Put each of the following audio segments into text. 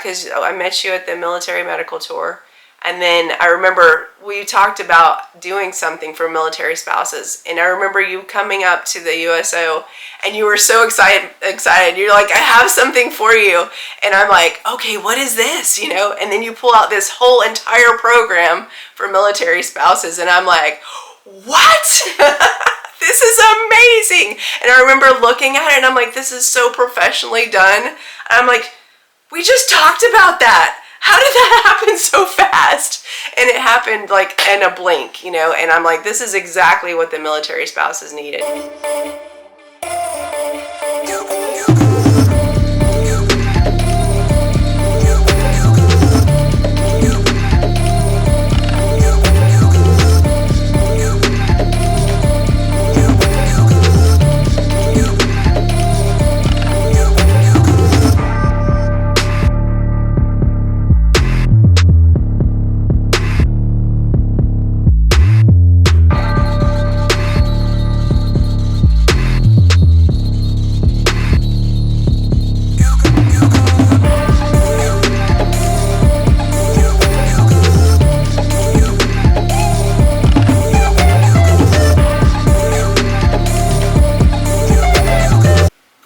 because I met you at the military medical tour. And then I remember we talked about doing something for military spouses. And I remember you coming up to the USO and you were so excited. You're like, I have something for you. And I'm like, okay, what is this? You know? And then you pull out this whole entire program for military spouses. And I'm like, what? This is amazing. And I remember looking at it and I'm like, this is so professionally done. And I'm like, we just talked about that. How did that happen so fast? And it happened like in a blink, you know, and I'm like, this is exactly what the military spouses needed.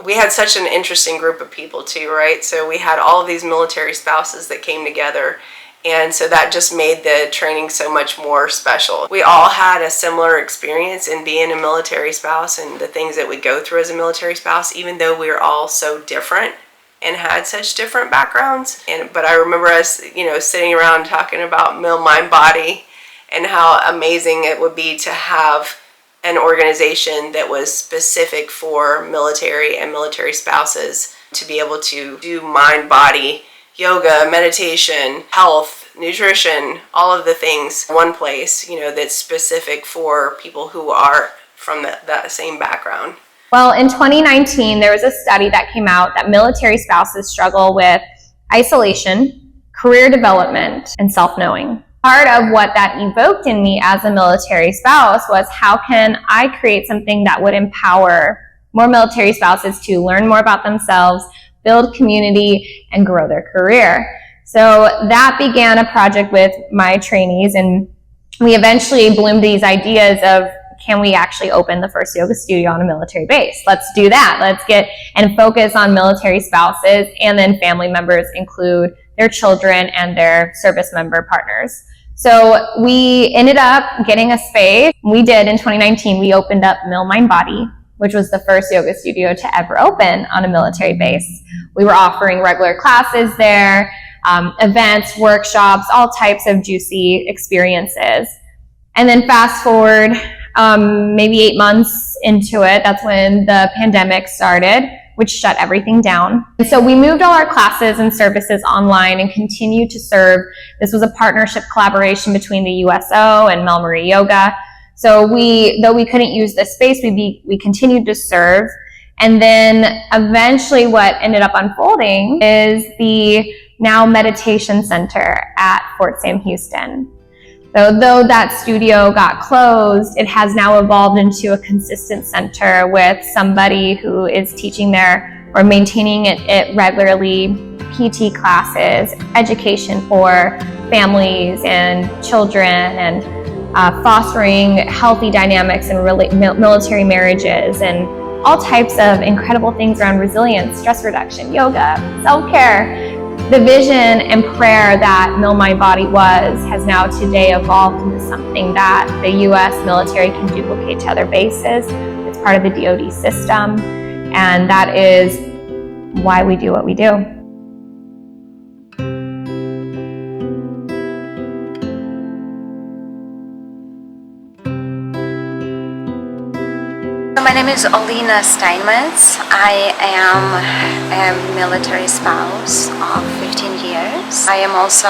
We had such an interesting group of people too, right? So we had all of these military spouses that came together, and so that just made the training so much more special. We all had a similar experience in being a military spouse and the things that we go through as a military spouse, even though we were all so different and had such different backgrounds. But I remember us, you know, sitting around talking about milmindbody and how amazing it would be to have an organization that was specific for military and military spouses to be able to do mind, body, yoga, meditation, health, nutrition, all of the things in one place, you know, that's specific for people who are from that same background. Well, in 2019, there was a study that came out that military spouses struggle with isolation, career development, and self-knowing. Part of what that evoked in me as a military spouse was, how can I create something that would empower more military spouses to learn more about themselves, build community, and grow their career? So that began a project with my trainees, and we eventually bloomed these ideas of, can we actually open the first yoga studio on a military base? Let's do that. Let's get and focus on military spouses, and then family members include their children and their service member partners. So we ended up getting a space. We did in 2019, we opened up milmindbody, which was the first yoga studio to ever open on a military base. We were offering regular classes there, events, workshops, all types of juicy experiences. And then fast forward maybe 8 months into it, that's when the pandemic started, which shut everything down. And so we moved all our classes and services online and continued to serve. This was a partnership collaboration between the USO and Mel Marie Yoga. So though we couldn't use this space, we continued to serve. And then eventually what ended up unfolding is the now Meditation Center at Fort Sam Houston. So though that studio got closed, it has now evolved into a consistent center with somebody who is teaching there or maintaining it regularly, PT classes, education for families and children, and fostering healthy dynamics in military marriages, and all types of incredible things around resilience, stress reduction, yoga, self-care. The vision and prayer that milmindbody has now today evolved into something that the U.S. military can duplicate to other bases. It's part of the D.O.D system, and that is why we do what we do. My name is Olina Steinmetz. I am a military spouse of 15 years. I am also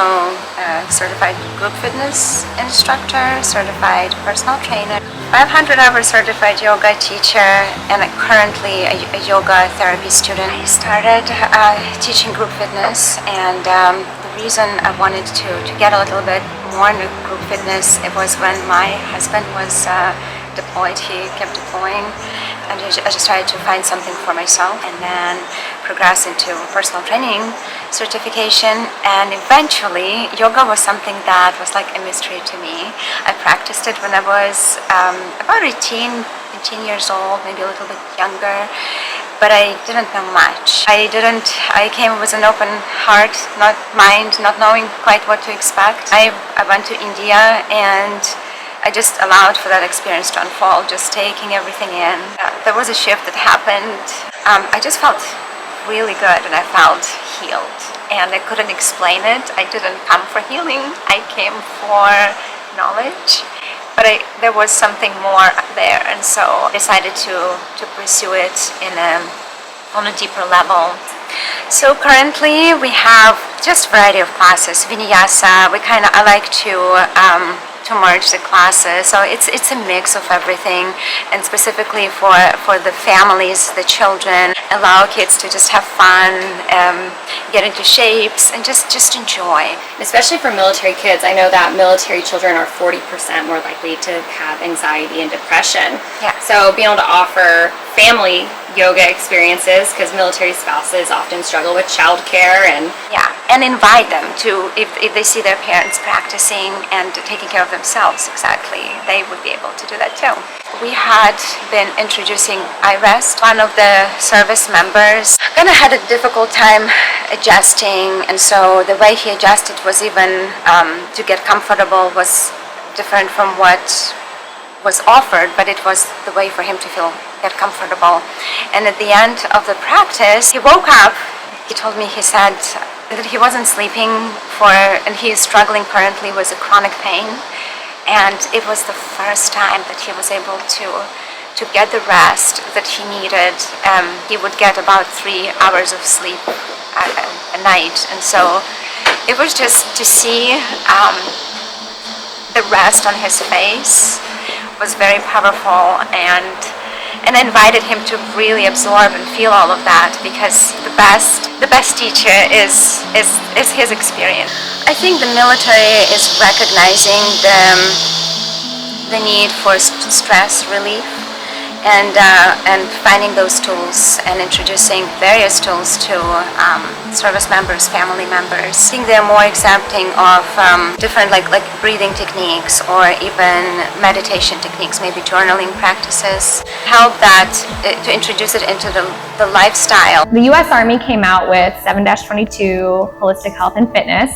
a certified group fitness instructor, certified personal trainer, 500-hour certified yoga teacher, and currently a yoga therapy student. I started teaching group fitness, and the reason I wanted to get a little bit more into group fitness, it was when my husband was deployed. He kept deploying, and I just tried to find something for myself. And then progress into personal training certification, and eventually yoga was something that was like a mystery to me. I practiced it when I was about 18 years old, maybe a little bit younger, but I didn't know much. I came with an open heart, not mind, not knowing quite what to expect. I went to India and I just allowed for that experience to unfold, just taking everything in. There was a shift that happened. I just felt really good and I felt healed, and I couldn't explain it. I didn't come for healing, I came for knowledge, but there was something more there, and so I decided to pursue it on a deeper level. So currently we have just a variety of classes. Vinyasa, I like to merge the classes, so it's a mix of everything, and specifically for the families, the children, allow kids to just have fun, get into shapes, and just enjoy. Especially for military kids, I know that military children are 40% more likely to have anxiety and depression. Yeah. So being able to offer family yoga experiences, because military spouses often struggle with childcare, and invite them to, if they see their parents practicing and taking care of themselves, exactly, they would be able to do that too. We had been introducing iRest. One of the service members kind of had a difficult time adjusting, and so the way he adjusted was even to get comfortable was different from what was offered, but it was the way for him to get comfortable. And at the end of the practice, he woke up. He told me, he said that he wasn't sleeping and he is struggling currently with a chronic pain, and it was the first time that he was able to get the rest that he needed. He would get about 3 hours of sleep a night, and so it was just to see the rest on his face was very powerful, and I invited him to really absorb and feel all of that, because the best teacher is his experience. I think the military is recognizing the need for stress relief, and finding those tools and introducing various tools to service members, family members. I think they're more accepting of different like breathing techniques, or even meditation techniques, maybe journaling practices. Help that to introduce it into the lifestyle. The U.S. Army came out with 7-22 Holistic Health and Fitness,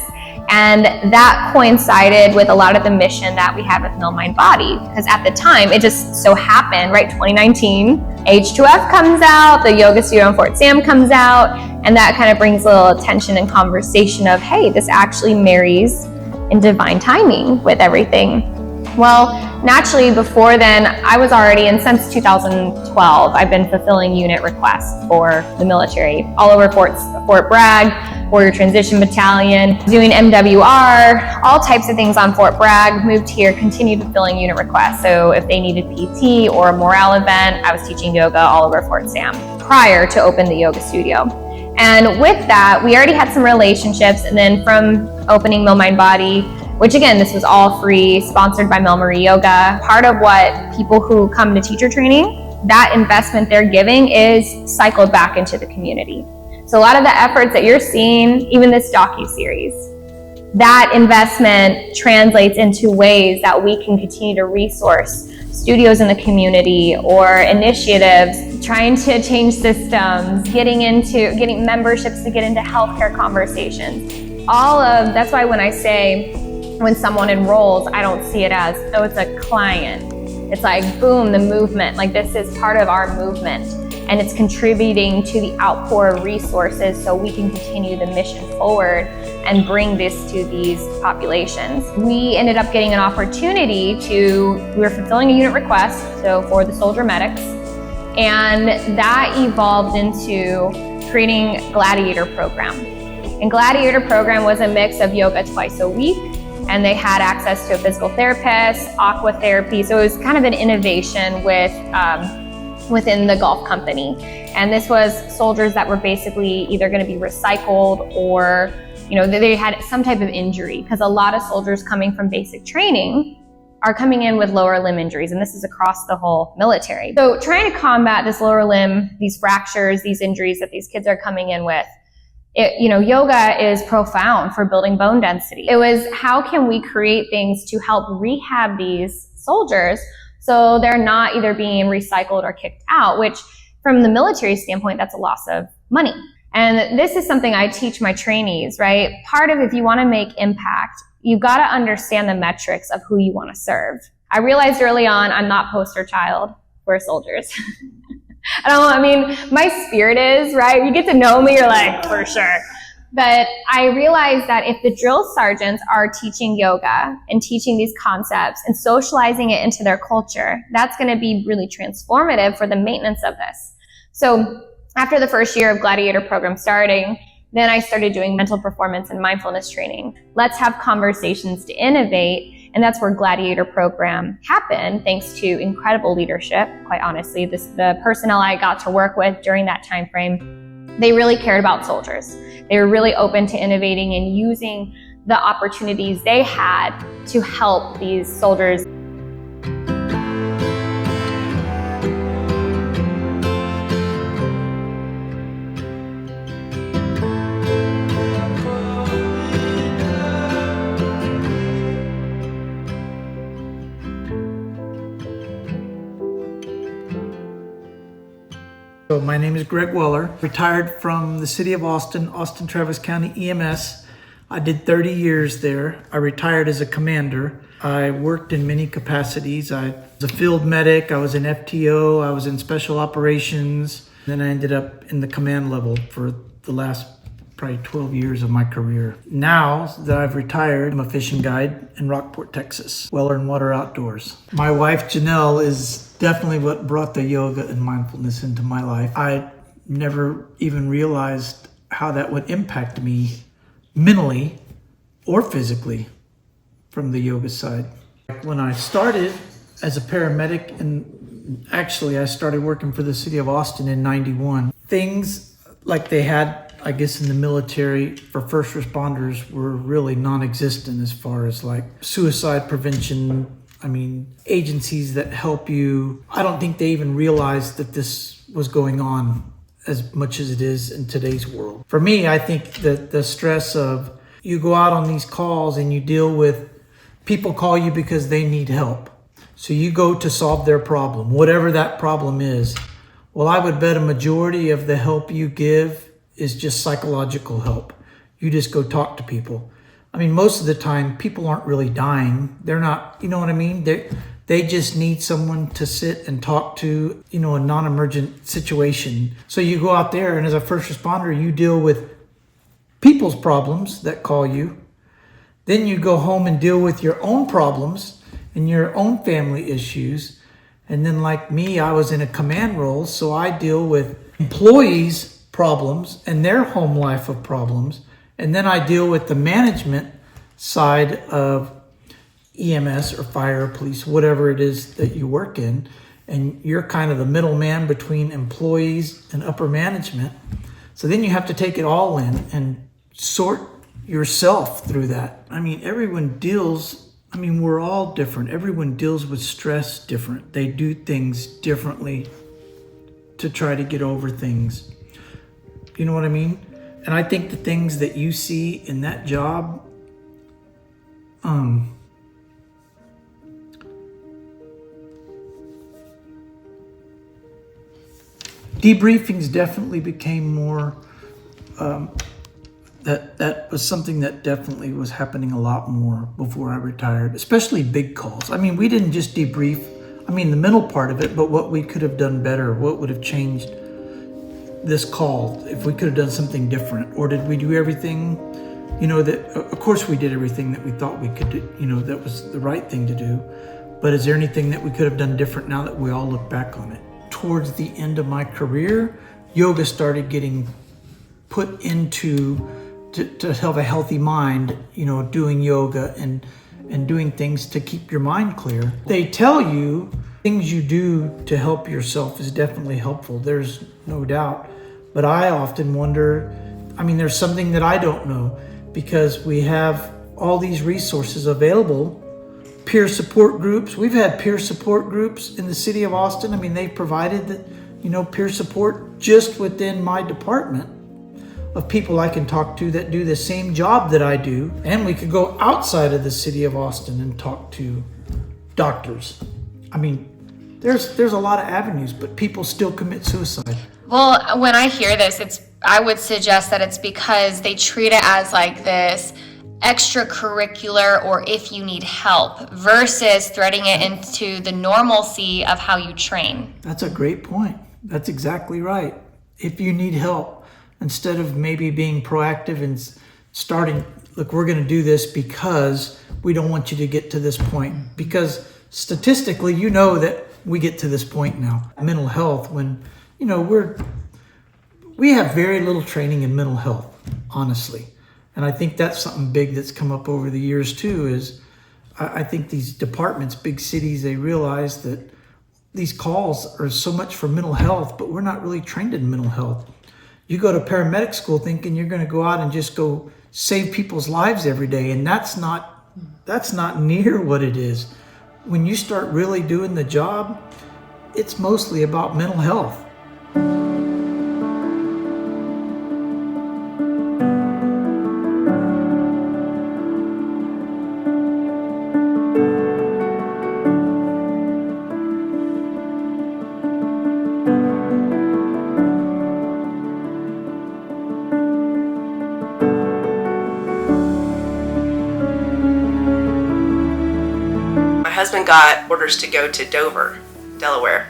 and that coincided with a lot of the mission that we had with milmindbody, because at the time it just so happened, right, 2019, H2F comes out, the yoga studio in Fort Sam comes out, and that kind of brings a little attention and conversation of, hey, this actually marries in divine timing with everything. Well, naturally, before then, I was already, and since 2012, I've been fulfilling unit requests for the military all over Fort Bragg, Warrior Transition Battalion, doing MWR, all types of things on Fort Bragg. Moved here, continued fulfilling unit requests. So if they needed PT or a morale event, I was teaching yoga all over Fort Sam prior to open the yoga studio. And with that, we already had some relationships, and then from opening milmindbody, which again, this was all free, sponsored by Mel Marie Yoga. Part of what people who come to teacher training, that investment they're giving is cycled back into the community. So a lot of the efforts that you're seeing, even this Docuseries, that investment translates into ways that we can continue to resource studios in the community or initiatives, trying to change systems, getting memberships to get into healthcare conversations. That's why when I say, when someone enrolls, I don't see it as, oh, it's a client. It's like, boom, the movement, like this is part of our movement, and it's contributing to the outpour of resources so we can continue the mission forward and bring this to these populations. We ended up getting an opportunity we were fulfilling a unit request, so for the soldier medics, and that evolved into creating Gladiator program. And Gladiator program was a mix of yoga twice a week, and they had access to a physical therapist, aqua therapy. So it was kind of an innovation within the Gulf Company. And this was soldiers that were basically either going to be recycled or, they had some type of injury, because a lot of soldiers coming from basic training are coming in with lower limb injuries, and this is across the whole military. So trying to combat this lower limb, these fractures, these injuries that these kids are coming in with, yoga is profound for building bone density. It was, how can we create things to help rehab these soldiers so they're not either being recycled or kicked out, which from the military standpoint, that's a loss of money. And this is something I teach my trainees, right? Part of, if you want to make impact, you've got to understand the metrics of who you want to serve. I realized early on, I'm not poster child for soldiers. My spirit is, right? You get to know me, you're like, for sure. But I realized that if the drill sergeants are teaching yoga and teaching these concepts and socializing it into their culture, that's going to be really transformative for the maintenance of this. So after the first year of Gladiator program starting, then I started doing mental performance and mindfulness training. Let's have conversations to innovate. And that's where Gladiator program happened, thanks to incredible leadership. Quite honestly, the personnel I got to work with during that time frame, they really cared about soldiers. They were really open to innovating and using the opportunities they had to help these soldiers. So my name is Greg Weller, retired from the city of Austin, Travis County EMS. I did 30 years there. I retired as a commander. I worked in many capacities. I was a field medic, I was in FTO, I was in special operations. Then I ended up in the command level for the last probably 12 years of my career. Now that I've retired, I'm a fishing guide in Rockport, Texas. Weller and Water Outdoors. My wife, Janelle, is definitely what brought the yoga and mindfulness into my life. I never even realized how that would impact me mentally or physically from the yoga side. When I started as a paramedic, and actually I started working for the city of Austin in '91, things like they had, I guess, in the military for first responders were really non-existent as far as like suicide prevention. Agencies that help you, I don't think they even realized that this was going on as much as it is in today's world. For me, I think that the stress of you go out on these calls and you deal with people call you because they need help. So you go to solve their problem, whatever that problem is. Well, I would bet a majority of the help you give is just psychological help. You just go talk to people. Most of the time, people aren't really dying. They're not, you know what I mean? They just need someone to sit and talk to, a non-emergent situation. So you go out there, and as a first responder, you deal with people's problems that call you. Then you go home and deal with your own problems and your own family issues. And then like me, I was in a command role, so I deal with employees' problems and their home life of problems. And then I deal with the management side of EMS or fire, police, whatever it is that you work in. And you're kind of the middleman between employees and upper management. So then you have to take it all in and sort yourself through that. Everyone deals, we're all different. Everyone deals with stress different. They do things differently to try to get over things. You know what I mean? And I think the things that you see in that job, debriefings definitely became more, that was something that definitely was happening a lot more before I retired, especially big calls. We didn't just debrief, the mental part of it, but what we could have done better, what would have changed this call, if we could have done something different, or did we do everything, that, of course we did everything that we thought we could do, that was the right thing to do, but is there anything that we could have done different now that we all look back on it? Towards the end of my career, yoga started getting put into, to have a healthy mind, doing yoga and doing things to keep your mind clear. They tell you things you do to help yourself is definitely helpful. There's no doubt. But I often wonder, there's something that I don't know, because we have all these resources available, peer support groups. We've had peer support groups in the city of Austin. I mean, they provided that, peer support just within my department of people I can talk to that do the same job that I do. And we could go outside of the city of Austin and talk to doctors. I mean, there's a lot of avenues, but people still commit suicide. Well, when I hear this, I would suggest that it's because they treat it as like this extracurricular or if you need help versus threading it into the normalcy of how you train. That's a great point. That's exactly right. If you need help, instead of maybe being proactive and starting, look, we're going to do this because we don't want you to get to this point. Because statistically, that we get to this point now. Mental health, when, we have very little training in mental health, honestly. And I think that's something big that's come up over the years too, is I think these departments, big cities, they realize that these calls are so much for mental health, but we're not really trained in mental health. You go to paramedic school thinking you're going to go out and just go save people's lives every day. And that's not near what it is. When you start really doing the job, it's mostly about mental health. My husband got orders to go to Dover, Delaware,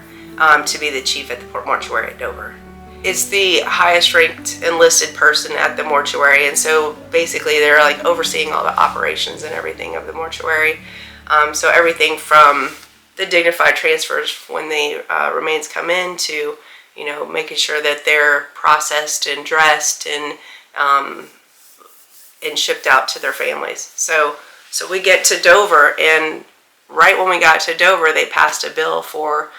to be the chief at the mortuary at Dover. It's the highest ranked enlisted person at the mortuary, and so basically they're like overseeing all the operations and everything of the mortuary. So everything from the dignified transfers when the remains come in to, making sure that they're processed and dressed and shipped out to their families. So we get to Dover, and right when we got to Dover, they passed a bill for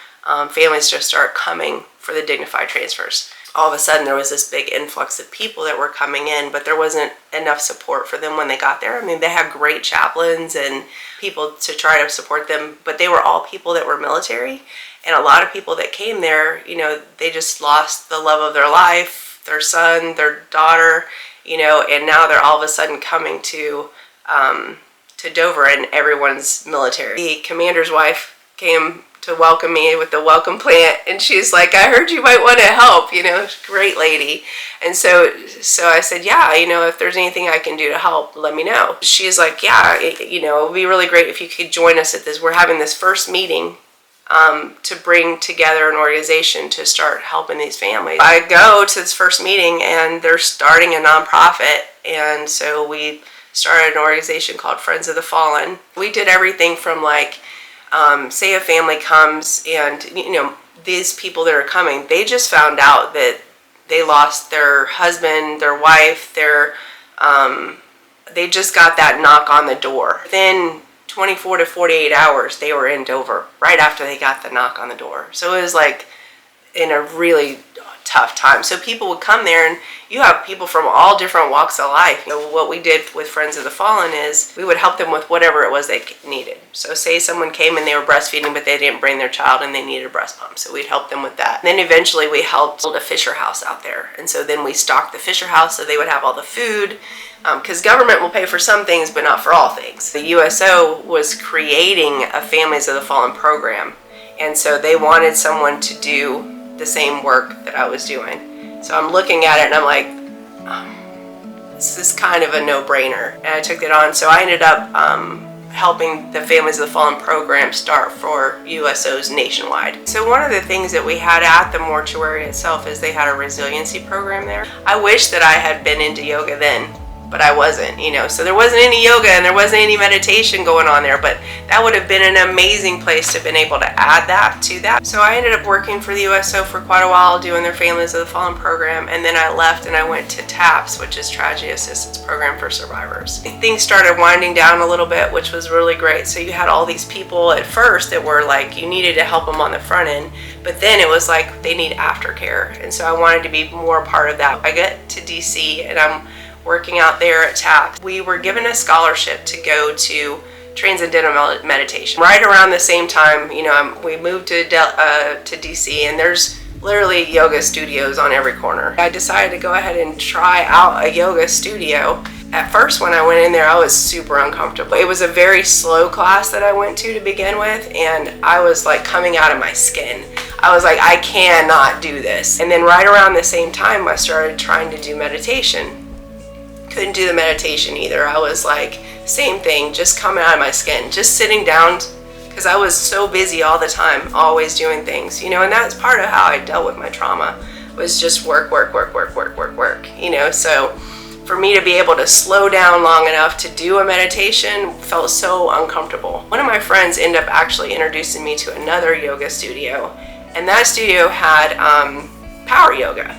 families to start coming for the dignified transfers. All of a sudden, there was this big influx of people that were coming in, but there wasn't enough support for them when they got there. I mean, they had great chaplains and people to try to support them, but they were all people that were military. And a lot of people that came there, they just lost the love of their life, their son, their daughter, and now they're all of a sudden coming to Dover, and everyone's military. The commander's wife came to welcome me with the welcome plant, and she's like, "I heard you might want to help," great lady. And so I said, "Yeah, if there's anything I can do to help, let me know." She's like, "Yeah, it would be really great if you could join us at this. We're having this first meeting to bring together an organization to start helping these families." I go to this first meeting, and they're starting a nonprofit, and so we started an organization called Friends of the Fallen. We did everything from say a family comes and, these people that are coming, they just found out that they lost their husband, their wife, they just got that knock on the door. Within 24 to 48 hours, they were in Dover right after they got the knock on the door. So it was in a really tough time. So people would come there, and you have people from all different walks of life. What we did with Friends of the Fallen is we would help them with whatever it was they needed. So say someone came and they were breastfeeding, but they didn't bring their child and they needed a breast pump. So we'd help them with that. And then eventually we helped build a Fisher House out there. And so then we stocked the Fisher House so they would have all the food, because government will pay for some things, but not for all things. The USO was creating a Families of the Fallen program. And so they wanted someone to do the same work that I was doing. So I'm looking at it and I'm like, this is kind of a no-brainer. And I took it on. So I ended up helping the Families of the Fallen program start for USOs nationwide. So one of the things that we had at the mortuary itself is they had a resiliency program there. I wish that I had been into yoga then, but I wasn't, so there wasn't any yoga and there wasn't any meditation going on there, but that would have been an amazing place to have been able to add that to that. So I ended up working for the USO for quite a while, doing their Families of the Fallen program, and then I left and I went to TAPS, which is Tragedy Assistance Program for Survivors. Things started winding down a little bit, which was really great. So you had all these people at first that were you needed to help them on the front end, but then it was they need aftercare, and so I wanted to be more a part of that. I get to DC and I'm working out there at TAPS. We were given a scholarship to go to transcendental meditation. Right around the same time, we moved to DC, and there's literally yoga studios on every corner. I decided to go ahead and try out a yoga studio. At first, when I went in there, I was super uncomfortable. It was a very slow class that I went to begin with, and I was like coming out of my skin. I was like, I cannot do this. And then right around the same time, I started trying to do meditation. Couldn't do the meditation either. I was like, same thing, just coming out of my skin, just sitting down, because I was so busy all the time, always doing things, and that's part of how I dealt with my trauma, was just work. So for me to be able to slow down long enough to do a meditation felt so uncomfortable. One of my friends ended up actually introducing me to another yoga studio, and that studio had power yoga.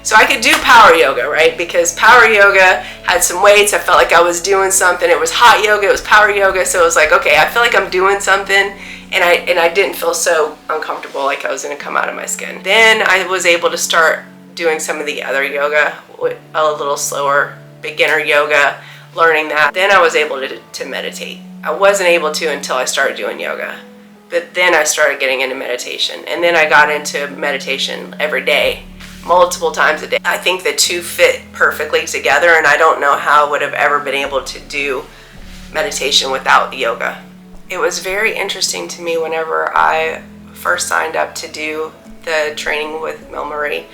So I could do power yoga, right? Because power yoga had some weights. I felt like I was doing something. It was hot yoga, it was power yoga. So it was like, okay, I feel like I'm doing something. And I didn't feel so uncomfortable, like I was gonna come out of my skin. Then I was able to start doing some of the other yoga, a little slower, beginner yoga, learning that. Then I was able to meditate. I wasn't able to until I started doing yoga. But then I started getting into meditation. And then I got into meditation every day, multiple times a day. I think the two fit perfectly together, and I don't know how I would have ever been able to do meditation without yoga. It was very interesting to me whenever I first signed up to do the training with Milmarie.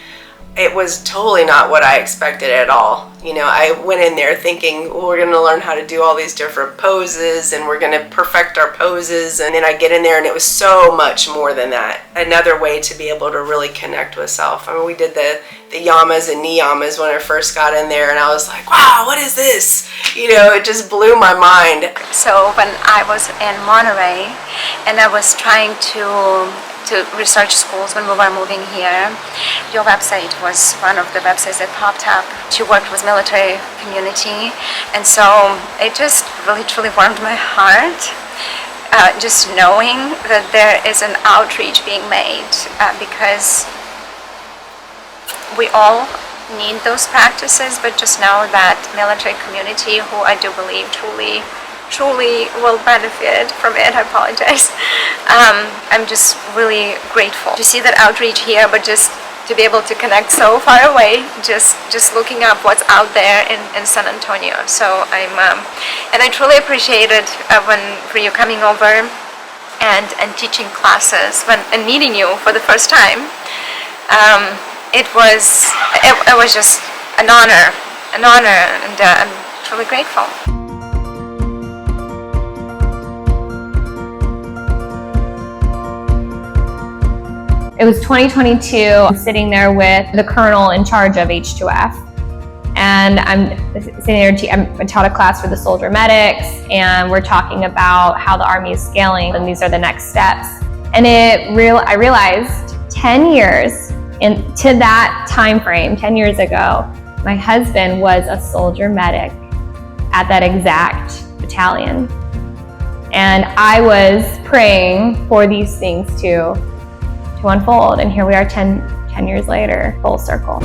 It was totally not what I expected at all. I went in there thinking, well, we're going to learn how to do all these different poses, and we're going to perfect our poses. And then I get in there, and it was so much more than that. Another way to be able to really connect with self. I mean, we did the yamas and niyamas when I first got in there, and I was like, wow, what is this? It just blew my mind. So when I was in Monterey and I was trying to research schools when we were moving here, your website was one of the websites that popped up. You worked with military community, and so it just really truly warmed my heart, just knowing that there is an outreach being made, because we all need those practices, but just know that military community, who I do believe truly will benefit from it. I apologize. I'm just really grateful to see that outreach here, but just to be able to connect so far away, just looking up what's out there in San Antonio. So and I truly appreciate it for you coming over and teaching classes and meeting you for the first time. It was just an honor, and I'm truly grateful. It was 2022, sitting there with the colonel in charge of H2F. And I'm sitting there, I taught a class for the soldier medics, and we're talking about how the Army is scaling, and these are the next steps. And I realized 10 years into that time frame, 10 years ago, my husband was a soldier medic at that exact battalion. And I was praying for these things to unfold, and here we are 10 years later, full circle.